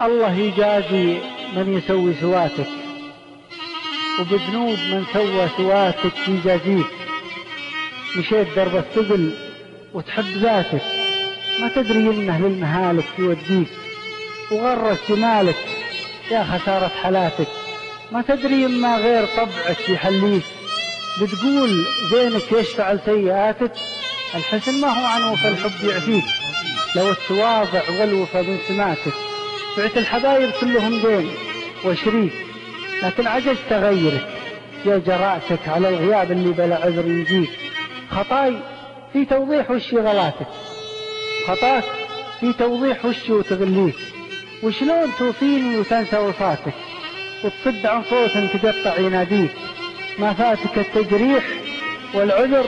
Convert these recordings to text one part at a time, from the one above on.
الله يجازي من يسوي سواتك، وبذنوب من سوى سواتك يجازيك. مشيت درب الثقل وتحب ذاتك، ما تدري انه للمهالك يوديك، وغرك جمالك يا خسارة حالاتك، ما تدري اما غير طبعك يحليك. بتقول زينك يشفع لسيئاتك، الحسن ما هو عن وفى الحب يعفيك. لو التواضع والوفى من سماتك، بعت الحبايب كلهم دين وشريك، لكن عجزت اغيرك يا جرأتك على الغياب اللي بلا عذر يجيك. خطاي في توضيح وشي غلاتك، خطاك في توضيح وشي وتغليك. وشلون توصيني وتنسى وصاتك، وتصد عن صوت تقطع يناديك. ما فاتك التجريح والعذر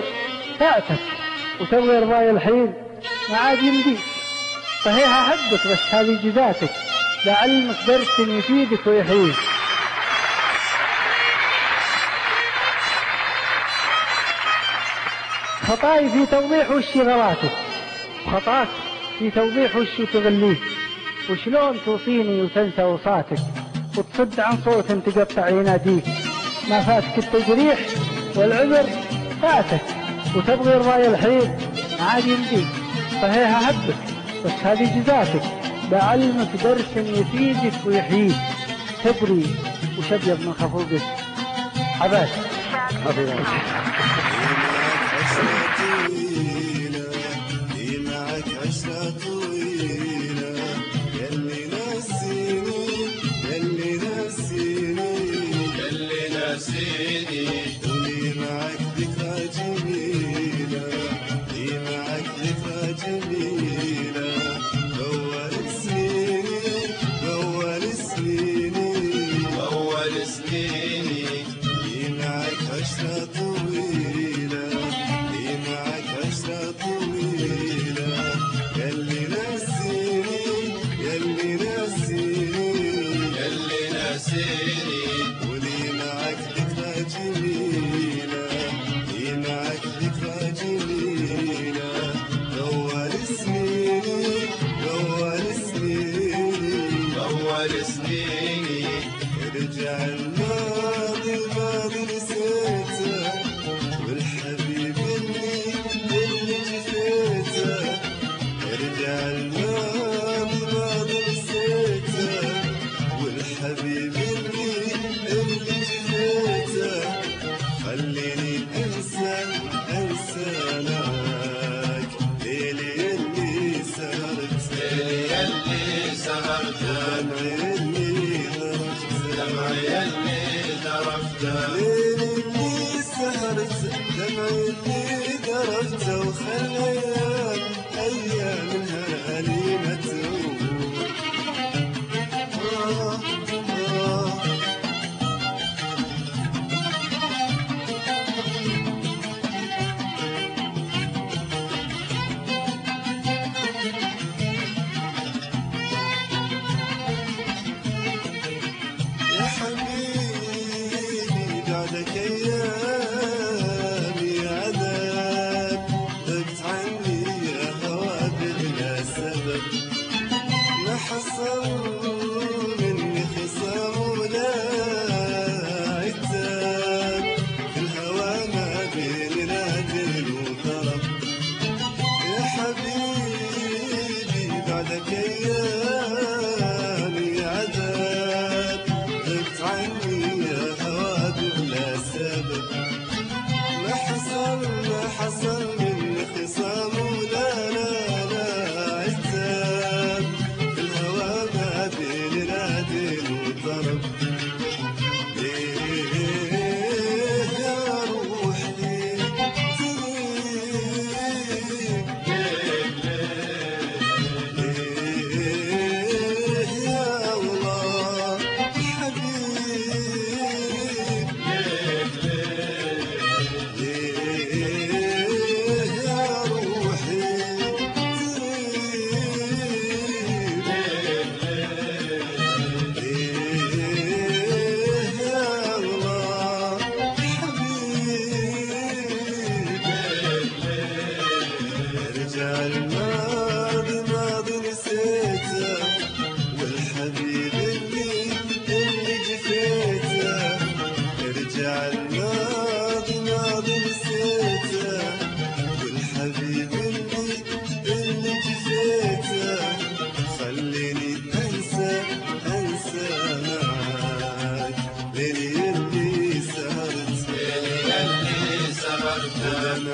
فاتك، وتبغي رضاي الحين ما عاد يمديك. صحيح احبك بس هذه جزاتك، لعلمك درس يفيدك ويحييك. خطاي في توضيح وشي غلاتك، وخطاك في توضيح وشي تغليك. وشلون توصيني وتنسى وصاتك، وتصد عن صوت تقطع يناديك. ما فاتك التجريح والعذر فاتك، وتبغي رضاي الحين عاد يمديك. صحيح احبك بس هذه جزاتك، بعلمك درس يفيدك ويحييك. تدري وش ابيض من خفوقك؟ عباس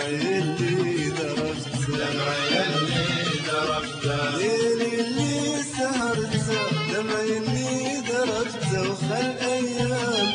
يلي دربته ليلي اللي سهرته دمع يلي دربته وخل أيام